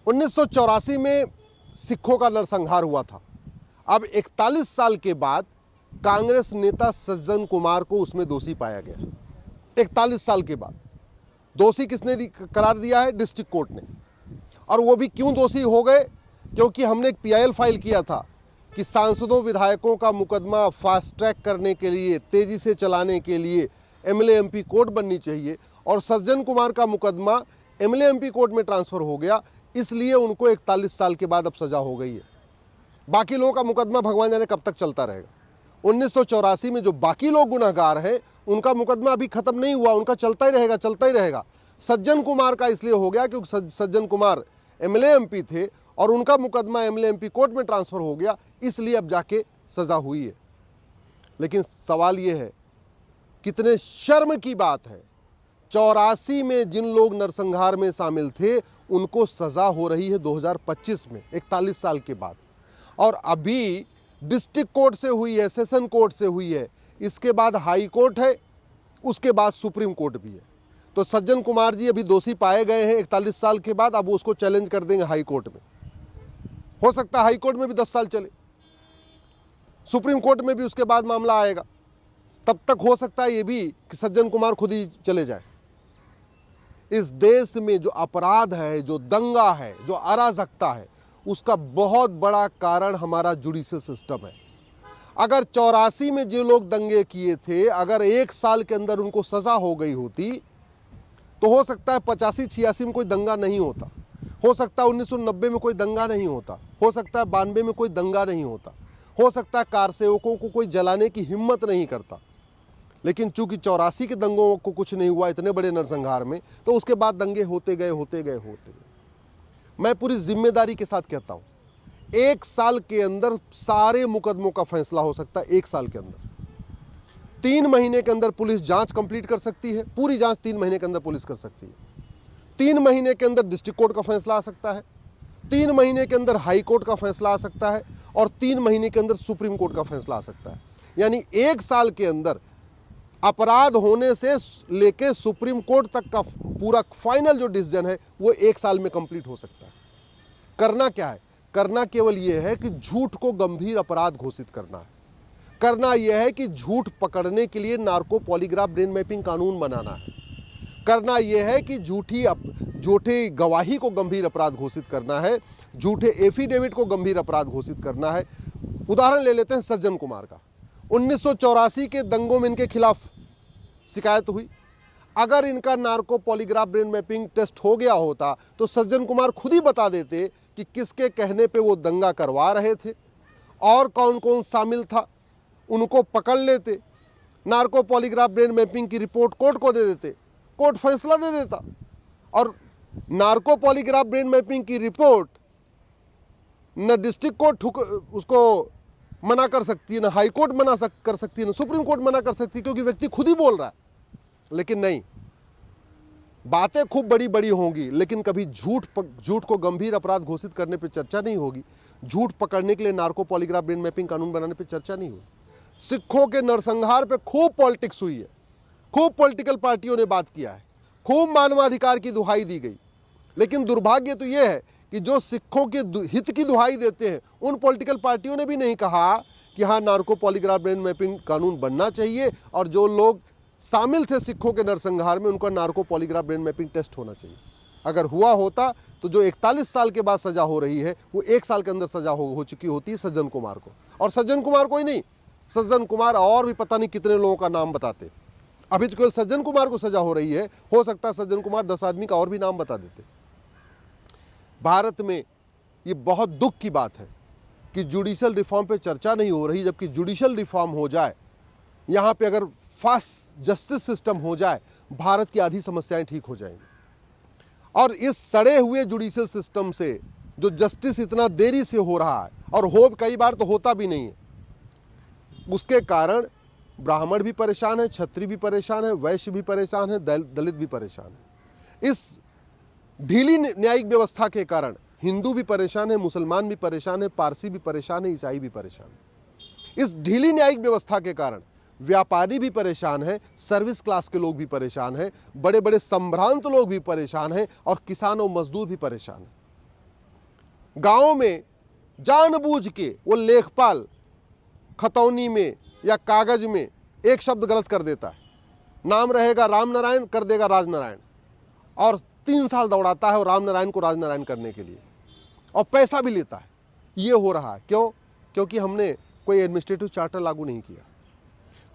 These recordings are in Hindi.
1984 में सिखों का नरसंहार हुआ था। अब 41 साल के बाद कांग्रेस नेता सज्जन कुमार को उसमें दोषी पाया गया। 41 साल के बाद दोषी किसने करार दिया है? डिस्ट्रिक्ट कोर्ट ने। और वो भी क्यों दोषी हो गए? क्योंकि हमने एक पीआईएल फाइल किया था कि सांसदों विधायकों का मुकदमा फास्ट ट्रैक करने के लिए, तेजी से चलाने के लिए एमएलए एमपी कोर्ट बननी चाहिए, और सज्जन कुमार का मुकदमा एमएलए एमपी कोर्ट में ट्रांसफर हो गया, इसलिए उनको 41 साल के बाद अब सजा हो गई है। बाकी लोगों का मुकदमा भगवान जाने कब तक चलता रहेगा। 1984 में जो बाकी लोग गुनहगार हैं उनका मुकदमा अभी खत्म नहीं हुआ, उनका चलता ही रहेगा, चलता ही रहेगा। सज्जन कुमार का इसलिए हो गया क्योंकि सज्जन कुमार एमएलए एमपी थे और उनका मुकदमा एमएलए एमपी कोर्ट में ट्रांसफर हो गया, इसलिए अब जाके सजा हुई है। लेकिन सवाल यह है, कितने शर्म की बात है, 84 में जिन लोग नरसंहार में शामिल थे उनको सजा हो रही है 2025 में, 41 साल के बाद। और अभी डिस्ट्रिक्ट कोर्ट से हुई है, सेशन कोर्ट से हुई है, इसके बाद हाई कोर्ट है, उसके बाद सुप्रीम कोर्ट भी है। तो सज्जन कुमार जी अभी दोषी पाए गए हैं 41 साल के बाद, अब उसको चैलेंज कर देंगे हाई कोर्ट में। हो सकता है हाई कोर्ट में भी 10 साल चले, सुप्रीम कोर्ट में भी उसके बाद मामला आएगा। तब तक हो सकता है ये भी कि सज्जन कुमार खुद ही चले जाए। इस देश में जो अपराध है, जो दंगा है, जो अराजकता है, उसका बहुत बड़ा कारण हमारा जुडिशियल सिस्टम है। अगर 84 में जो लोग दंगे किए थे, अगर 1 साल के अंदर उनको सजा हो गई होती तो हो सकता है 85-86 में कोई दंगा नहीं होता, हो सकता है 1990 में कोई दंगा नहीं होता, हो सकता है 92 में कोई दंगा नहीं होता, हो सकता है कार सेवकों को कोई जलाने की हिम्मत नहीं करता। लेकिन चूंकि 84 के दंगों को कुछ नहीं हुआ इतने बड़े नरसंहार में, तो उसके बाद दंगे होते गए, होते गए, होते गए। मैं पूरी जिम्मेदारी के साथ कहता हूं, 1 साल के अंदर सारे मुकदमों का फैसला हो सकता है। 1 साल के अंदर, 3 महीने के अंदर पुलिस जांच कंप्लीट कर सकती है, पूरी जांच 3 महीने के अंदर पुलिस कर सकती है। 3 महीने के अंदर डिस्ट्रिक्ट कोर्ट का फैसला आ सकता है, 3 महीने के अंदर हाई कोर्ट का फैसला आ सकता है, और 3 महीने के अंदर सुप्रीम कोर्ट का फैसला आ सकता है। यानी 1 साल के अंदर अपराध होने से लेके सुप्रीम कोर्ट तक का पूरा फाइनल जो डिसीजन है वो 1 साल में कंप्लीट हो सकता है। करना क्या है? करना केवल यह है कि झूठ को गंभीर अपराध घोषित करना है। करना यह है कि झूठ पकड़ने के लिए नार्को पॉलीग्राफ ब्रेन मैपिंग कानून बनाना है। करना यह है कि झूठी गवाही को गंभीर अपराध घोषित करना है, झूठे एफिडेविट को गंभीर अपराध घोषित करना है। उदाहरण ले लेते हैं सज्जन कुमार का। 1984 के दंगों में इनके खिलाफ शिकायत हुई। अगर इनका narco polygraph brain mapping test हो गया होता तो सज्जन कुमार खुद ही बता देते कि किसके कहने पे वो दंगा करवा रहे थे और कौन कौन शामिल था, उनको पकड़ लेते, नार्को पॉलीग्राफ ब्रेन मैपिंग की रिपोर्ट कोर्ट को दे देते, कोर्ट फैसला दे देता। और नार्को पॉलीग्राफ ब्रेन मैपिंग की रिपोर्ट न डिस्ट्रिक्ट कोर्ट उसको मना कर सकती है, ना हाई कोर्ट मना कर सकती है, ना सुप्रीम कोर्ट मना कर सकती है, क्योंकि व्यक्ति खुद ही बोल रहा है। लेकिन नहीं, बातें खूब बड़ी बड़ी होंगी लेकिन कभी झूठ को गंभीर अपराध घोषित करने पे चर्चा नहीं होगी। झूठ पकड़ने के लिए नार्को पॉलीग्राफ ब्रेन मैपिंग कानून बनाने पे चर्चा नहीं होगी। सिखों के नरसंहार पे खूब पॉलिटिक्स हुई है, खूब पॉलिटिकल पार्टियों ने बात किया है, खूब मानवाधिकार की दुहाई दी गई। लेकिन दुर्भाग्य तो यह है कि जो सिखों के हित की दुहाई देते हैं उन पॉलिटिकल पार्टियों ने भी नहीं कहा कि हाँ नार्को पॉलीग्राफ ब्रेन मैपिंग कानून बनना चाहिए, और जो लोग शामिल थे सिखों के नरसंहार में उनका narco polygraph brain mapping test होना चाहिए। अगर हुआ होता तो जो 41 साल के बाद सजा हो रही है वो 1 साल के अंदर सजा हो चुकी होती है सज्जन कुमार को। और सज्जन कुमार को ही नहीं, सज्जन कुमार और भी पता नहीं कितने लोगों का नाम बताते। अभी तो केवल सज्जन कुमार को सजा हो रही है, हो सकता है सज्जन कुमार 10 आदमी का और भी नाम बता देते। भारत में ये बहुत दुख की बात है कि जुडिशियल रिफॉर्म पे चर्चा नहीं हो रही, जबकि जुडिशियल रिफॉर्म हो जाए, यहाँ पे अगर फास्ट जस्टिस सिस्टम हो जाए, भारत की आधी समस्याएं ठीक हो जाएंगी। और इस सड़े हुए जुडिशियल सिस्टम से जो जस्टिस इतना देरी से हो रहा है, और हो कई बार तो होता भी नहीं है, उसके कारण ब्राह्मण भी परेशान है, क्षत्रिय भी परेशान है, वैश्य भी परेशान है, दलित भी परेशान है। इस ढीली न्यायिक व्यवस्था के कारण हिंदू भी परेशान है, मुसलमान भी परेशान है, पारसी भी परेशान है, ईसाई भी परेशान है। इस ढीली न्यायिक व्यवस्था के कारण व्यापारी भी परेशान है, सर्विस क्लास के लोग भी परेशान हैं, बड़े बड़े संभ्रांत लोग भी परेशान हैं, और किसान और मजदूर भी परेशान हैं। गांव में जानबूझ के वो लेखपाल खतौनी में या कागज में एक शब्द गलत कर देता है, नाम रहेगा राम नारायण, कर देगा राजनारायण, और 3 साल दौड़ाता है और राम नारायण को राजनारायण करने के लिए, और पैसा भी लेता है। ये हो रहा है क्यों? क्योंकि हमने कोई एडमिनिस्ट्रेटिव चार्टर लागू नहीं किया,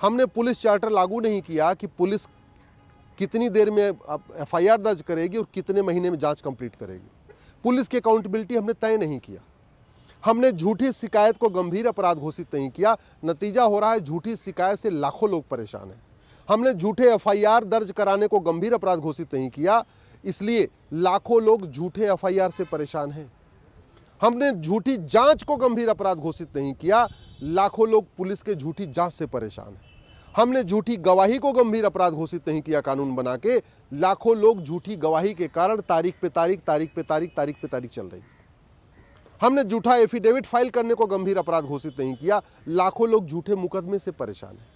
हमने पुलिस चार्टर लागू नहीं किया कि पुलिस कितनी देर में FIR दर्ज करेगी और कितने महीने में जांच कंप्लीट करेगी। पुलिस की अकाउंटेबिलिटी हमने तय नहीं किया, हमने झूठी शिकायत को गंभीर अपराध घोषित नहीं किया। नतीजा हो रहा है झूठी शिकायत से लाखों लोग परेशान हैं। हमने झूठे FIR दर्ज कराने को गंभीर अपराध घोषित नहीं किया, इसलिए लाखों लोग झूठे FIR से परेशान हैं। हमने झूठी जांच को गंभीर अपराध घोषित नहीं किया, लाखों लोग पुलिस के झूठी जांच से परेशान हैं। हमने झूठी गवाही को गंभीर अपराध घोषित नहीं किया कानून बना के, लाखों लोग झूठी गवाही के कारण तारीख पे तारीख चल रही। हमने झूठा एफिडेविट फाइल करने को गंभीर अपराध घोषित नहीं किया, लाखों लोग झूठे मुकदमे से परेशान हैं।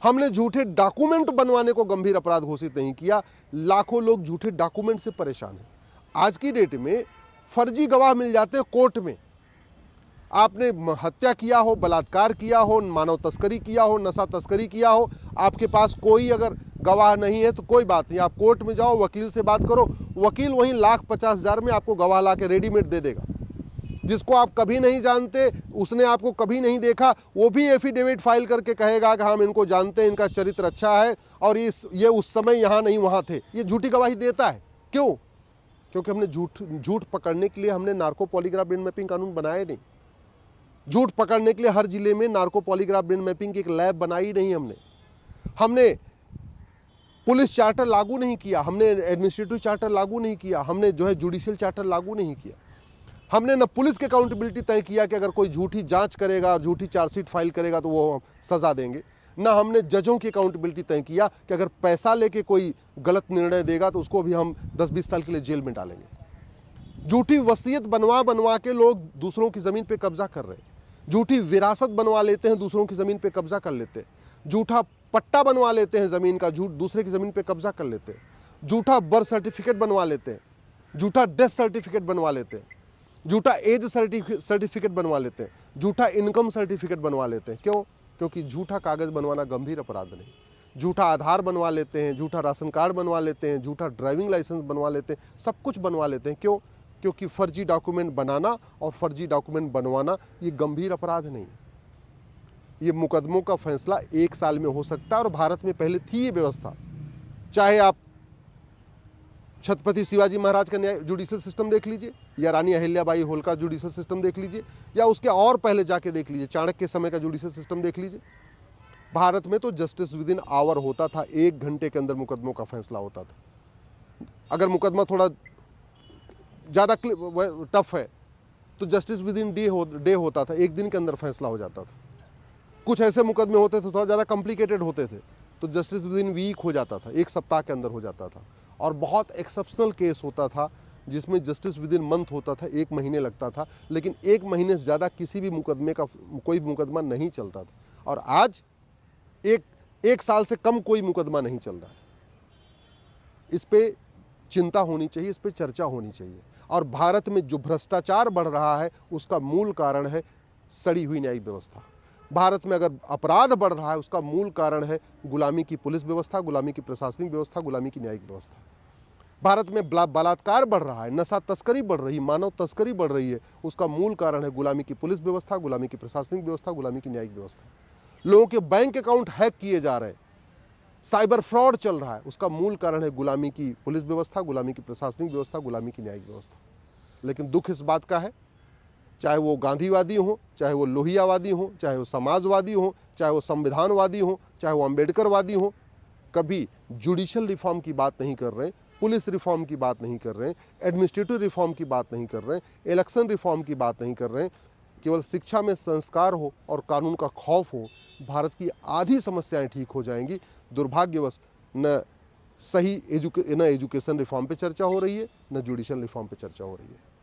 हमने झूठे डॉक्यूमेंट बनवाने को गंभीर अपराध घोषित नहीं किया, लाखों लोग झूठे डॉक्यूमेंट से परेशान हैं। आज की डेट में फर्जी गवाह मिल जाते हैं कोर्ट में। आपने हत्या किया हो, बलात्कार किया हो, मानव तस्करी किया हो, नशा तस्करी किया हो, आपके पास कोई अगर गवाह नहीं है तो कोई बात नहीं, आप कोर्ट में जाओ, वकील से बात करो, वकील वहीं 1,50,000 में आपको गवाह ला के रेडीमेड दे देगा। जिसको आप कभी नहीं जानते, उसने आपको कभी नहीं देखा, वो भी एफिडेविट फाइल करके कहेगा कि हम इनको जानते हैं, इनका चरित्र अच्छा है और ये उस समय यहाँ नहीं वहाँ थे। ये झूठी गवाही देता है। क्यों? क्योंकि हमने झूठ पकड़ने के लिए हमने नार्को पॉलीग्राफ ब्रेन मैपिंग कानून बनाया नहीं। झूठ पकड़ने के लिए हर जिले में नार्को पॉलीग्राफ ब्रेन मैपिंग की एक लैब बनाई नहीं हमने पुलिस चार्टर लागू नहीं किया, हमने एडमिनिस्ट्रेटिव चार्टर लागू नहीं किया, हमने जो है जुडिशियल चार्टर लागू नहीं किया। हमने न पुलिस की अकाउंटेबिलिटी तय किया कि अगर कोई झूठी जांच करेगा, झूठी चार्जशीट फाइल करेगा तो वो सजा देंगे। ना हमने जजों की अकाउंटेबिलिटी तय किया कि अगर पैसा लेके कोई गलत निर्णय देगा तो उसको भी हम 10-20 साल के लिए जेल में डालेंगे। झूठी वसीयत बनवा के लोग दूसरों की ज़मीन पे कब्जा कर रहे हैं। झूठी विरासत बनवा लेते हैं, दूसरों की ज़मीन पे कब्जा कर लेते हैं। झूठा पट्टा बनवा लेते हैं ज़मीन का, दूसरे की ज़मीन पे कब्जा कर लेते हैं। झूठा बर्थ सर्टिफिकेट बनवा लेते हैं, झूठा डेथ सर्टिफिकेट बनवा लेते हैं, झूठा एज सर्टिफिकेट बनवा लेते हैं, झूठा इनकम सर्टिफिकेट बनवा लेते हैं। क्यों? क्योंकि झूठा कागज़ बनवाना गंभीर अपराध नहीं। झूठा आधार बनवा लेते हैं, झूठा राशन कार्ड बनवा लेते हैं, झूठा ड्राइविंग लाइसेंस बनवा लेते हैं, सब कुछ बनवा लेते हैं। क्यों? क्योंकि फर्जी डॉक्यूमेंट बनाना और फर्जी डॉक्यूमेंट बनवाना ये गंभीर अपराध नहीं है। ये मुकदमों का फैसला 1 साल में हो सकता है और भारत में पहले थी ये व्यवस्था। चाहे आप छत्रपति शिवाजी महाराज का न्याय जुडिशियल सिस्टम देख लीजिए, या रानी अहिल्याबाई होलकर जुडिशियल सिस्टम देख लीजिए, या उसके और पहले जाके देख लीजिए, चाणक्य के समय का जुडिशियल सिस्टम देख लीजिए। भारत में तो जस्टिस विद इन आवर होता था, 1 घंटे के अंदर मुकदमों का फैसला होता था। अगर मुकदमा थोड़ा ज़्यादा टफ है तो जस्टिस विद इन डे होता था, 1 दिन के अंदर फैसला हो जाता था। कुछ ऐसे मुकदमे होते थे थोड़ा ज़्यादा कॉम्प्लिकेटेड होते थे तो जस्टिस विद इन वीक हो जाता था, 1 सप्ताह के अंदर हो जाता था। और बहुत एक्सेप्शनल केस होता था जिसमें जस्टिस विद इन मंथ होता था, 1 महीने लगता था, लेकिन 1 महीने से ज़्यादा किसी भी मुकदमे का कोई मुकदमा नहीं चलता था। और आज एक साल से कम कोई मुकदमा नहीं चल रहा है। इस पे चिंता होनी चाहिए, इस पे चर्चा होनी चाहिए। और भारत में जो भ्रष्टाचार बढ़ रहा है उसका मूल कारण है सड़ी हुई न्यायिक व्यवस्था। भारत में अगर अपराध बढ़ रहा है उसका मूल कारण है गुलामी की पुलिस व्यवस्था, गुलामी की प्रशासनिक व्यवस्था, गुलामी की न्यायिक व्यवस्था। भारत में बलात्कार बढ़ रहा है, नशा तस्करी बढ़ रही है, मानव तस्करी बढ़ रही है, उसका मूल कारण है गुलामी की पुलिस व्यवस्था, गुलामी की प्रशासनिक व्यवस्था, गुलामी की न्यायिक व्यवस्था। लोगों के बैंक अकाउंट हैक किए जा रहे हैं, साइबर फ्रॉड चल रहा है, उसका मूल कारण है गुलामी की पुलिस व्यवस्था, गुलामी की प्रशासनिक व्यवस्था, गुलामी की न्यायिक व्यवस्था। लेकिन दुख इस बात का है, चाहे वो गांधीवादी हो, चाहे वो लोहियावादी हो, चाहे वो समाजवादी हो, चाहे वो संविधानवादी हो, चाहे वो अम्बेडकरवादी हो, कभी जुडिशियल रिफॉर्म की बात नहीं कर रहे, पुलिस रिफॉर्म की बात नहीं कर रहे, एडमिनिस्ट्रेटिव रिफॉर्म की बात नहीं कर रहे, इलेक्शन रिफॉर्म की बात नहीं कर रहे। केवल शिक्षा में संस्कार हो और कानून का खौफ हो, भारत की आधी समस्याएं ठीक हो जाएंगी। दुर्भाग्यवश न सही एजुकेशन रिफॉर्म पे चर्चा हो रही है, न जुडिशियल रिफॉर्म पे चर्चा हो रही है।